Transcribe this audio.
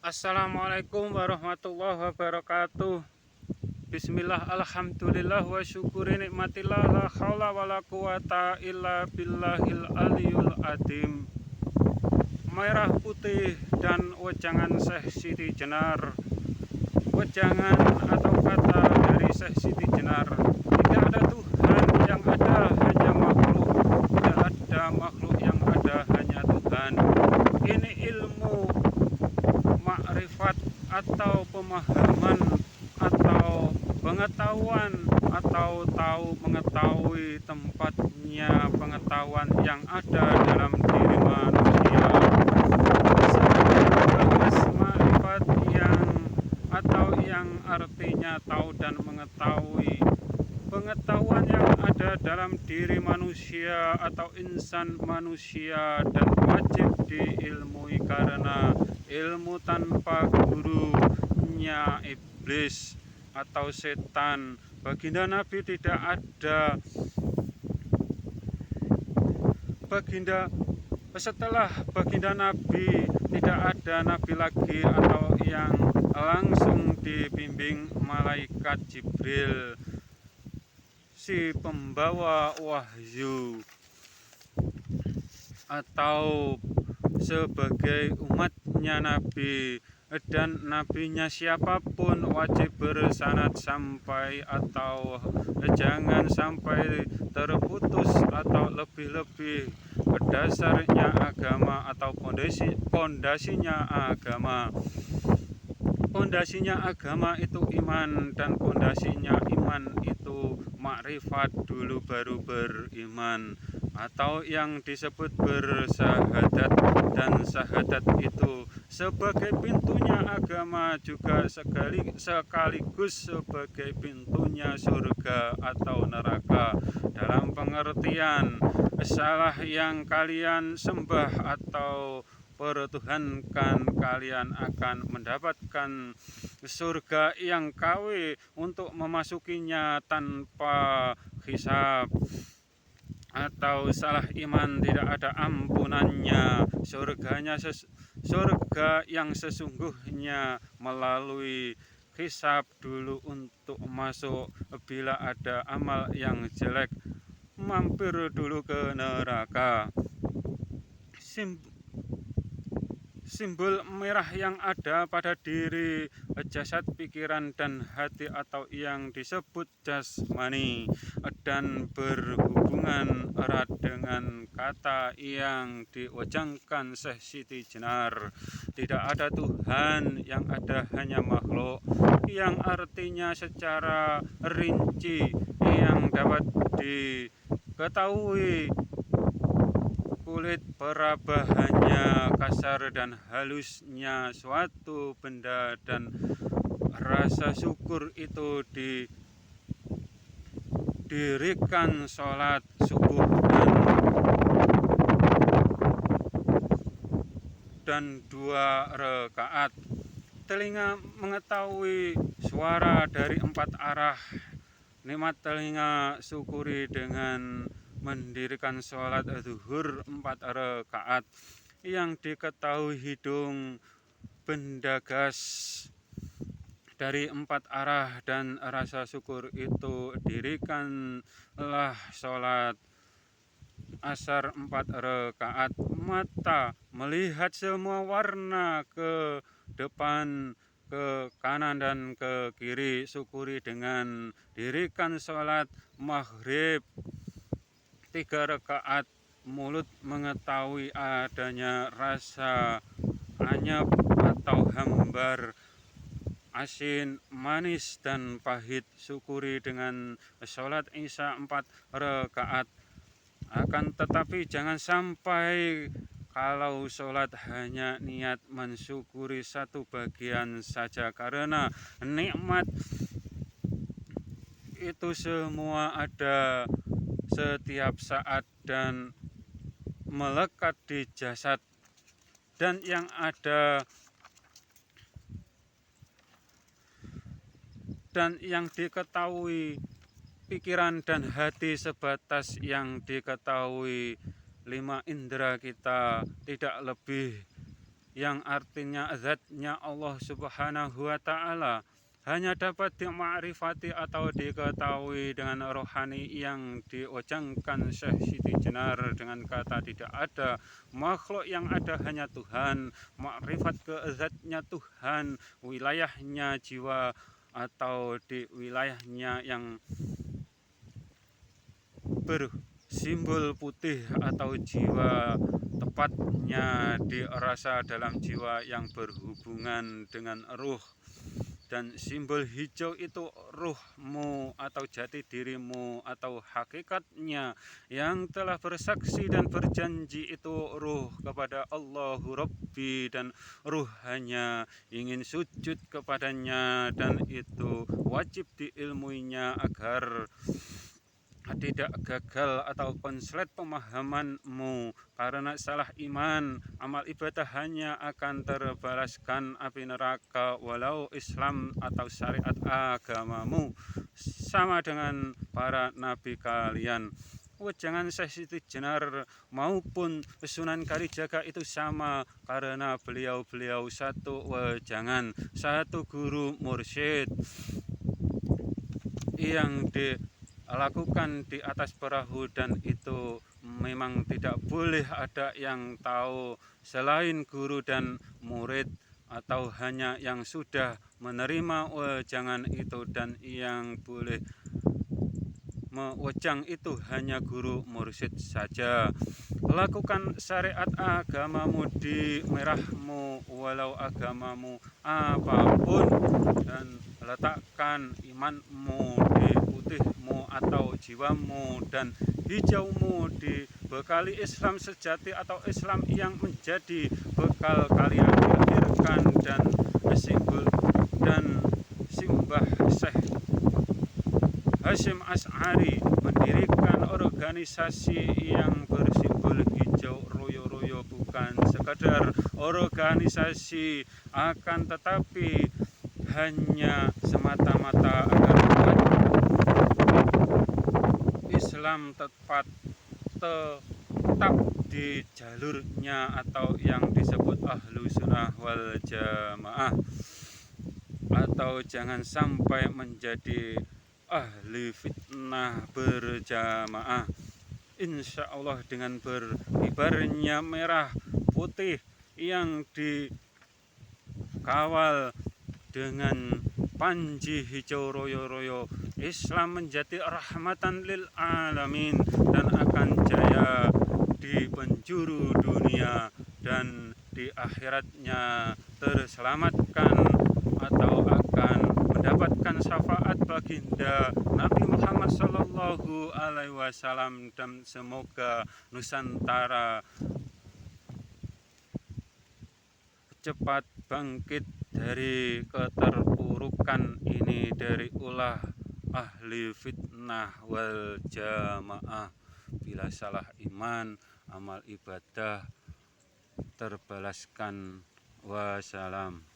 Assalamualaikum warahmatullahi wabarakatuh. Bismillah, alhamdulillah, wa syukuri nikmatillah, la haula wa la quwata illa billahil aliyul adim. Merah putih dan wejangan Syekh Siti Jenar. Wejangan atau kata dari Syekh Siti Jenar: tidak ada Tuhan, yang ada hanya makhluk. Tidak ada makhluk, yang ada hanya Tuhan. Ini ilmu makrifat atau pemahaman atau pengetahuan atau tahu mengetahui tempatnya pengetahuan yang ada dalam diri manusia. Bahas makrifat yang artinya tahu dan mengetahui pengetahuan yang ada dalam diri manusia atau insan manusia, dan wajib diilmui karena ilmu tanpa gurunya iblis atau setan. Baginda Nabi tidak ada setelah baginda Nabi tidak ada nabi lagi atau yang langsung dibimbing malaikat Jibril, si pembawa wahyu, atau sebagai umatnya Nabi. Dan nabinya siapapun wajib bersanad sampai atau jangan sampai terputus, atau lebih-lebih dasarnya agama atau pondasinya agama. Pondasinya agama itu iman, dan pondasinya iman itu makrifat dulu baru beriman, atau yang disebut bersahadat. Dan sahadat itu sebagai pintunya agama, juga sekaligus sebagai pintunya surga atau neraka, dalam pengertian salah yang kalian sembah atau pertuhankan, kalian akan mendapatkan surga yang KW untuk memasukinya tanpa hisab. Atau salah iman tidak ada ampunannya, surga yang sesungguhnya melalui hisab dulu untuk masuk. Bila ada amal yang jelek, mampir dulu ke neraka. Simbol merah yang ada pada diri jasad, pikiran, dan hati atau yang disebut jasmani, dan berhubungan erat dengan kata yang diwejangkan Syekh Siti Jenar: tidak ada Tuhan, yang ada hanya makhluk, yang artinya secara rinci yang dapat diketahui kulit perabahannya, kasar dan halusnya suatu benda, dan rasa syukur itu didirikan sholat subuh dan 2 rakaat. Telinga mengetahui suara dari 4 arah. Nikmat telinga syukuri dengan mendirikan sholat zuhur 4 rakaat. Yang diketahui hidung benda gas dari 4 arah, dan rasa syukur itu dirikanlah sholat asar 4 rakaat. Mata melihat semua warna ke depan, ke kanan, dan ke kiri, syukuri dengan dirikan sholat maghrib 3 rakaat. Mulut mengetahui adanya rasa anyep atau hambar, asin, manis, dan pahit, syukuri dengan sholat isya 4 rakaat. Akan tetapi jangan sampai kalau sholat hanya niat mensyukuri satu bagian saja, karena nikmat itu semua ada setiap saat dan melekat di jasad, dan yang diketahui pikiran dan hati sebatas yang diketahui 5 indera kita, tidak lebih yang artinya zatnya Allah Subhanahu wa Ta'ala, hanya dapat dimakrifati atau diketahui dengan rohani yang diojangkan Syekh Siti Jenar dengan kata tidak ada makhluk yang ada hanya Tuhan, makrifat ke zatnya Tuhan, wilayahnya jiwa atau di wilayahnya yang bersimbol putih atau jiwa, tepatnya dirasa dalam jiwa yang berhubungan dengan ruh, dan simbol hijau itu ruhmu atau jati dirimu atau hakikatnya yang telah bersaksi dan berjanji itu ruh kepada Allahu Rabbi, dan ruh hanya ingin sujud kepadanya, dan itu wajib diilmuinya agar tidak gagal atau konslet pemahamanmu, karena salah iman amal ibadah hanya akan terbalaskan api neraka, walau Islam atau syariat agamamu sama dengan para nabi kalian. Jangan Syekh Siti Jenar maupun Sunan Kalijaga itu sama, karena beliau-beliau satu wejangan, satu guru mursyid yang dilakukan di atas perahu, dan itu memang tidak boleh ada yang tahu selain guru dan murid, atau hanya yang sudah menerima wejangan itu, dan yang boleh mewejang itu hanya guru mursyid saja. Lakukan syariat agamamu di merahmu, walau agamamu apapun, dan letakkan imanmu di putihmu atau jiwamu, dan hijaumu dibekali Islam sejati atau Islam yang menjadi bekal kalian dilahirkan, dan simbol dan simbah Syekh Hasyim Asy'ari mendirikan organisasi yang bersimbol hijau royo-royo, bukan sekadar organisasi, akan tetapi hanya semata-mata agar Islam tetap di jalurnya atau yang disebut ahlu sunnah wal jamaah, atau jangan sampai menjadi ahli fitnah berjamaah. Insya Allah dengan berkibarnya merah putih yang dikawal dengan panji hijau royo-royo, Islam menjadi rahmatan lil alamin, dan akan jaya di penjuru dunia, dan di akhiratnya terselamatkan atau akan mendapatkan syafaat baginda Nabi Muhammad Sallallahu Alaihi Wasallam, dan semoga Nusantara cepat bangkit dari keterpurukan ini, dari ulah ahli fitnah wal jamaah. Bila salah iman, amal ibadah terbalaskan. Wassalam.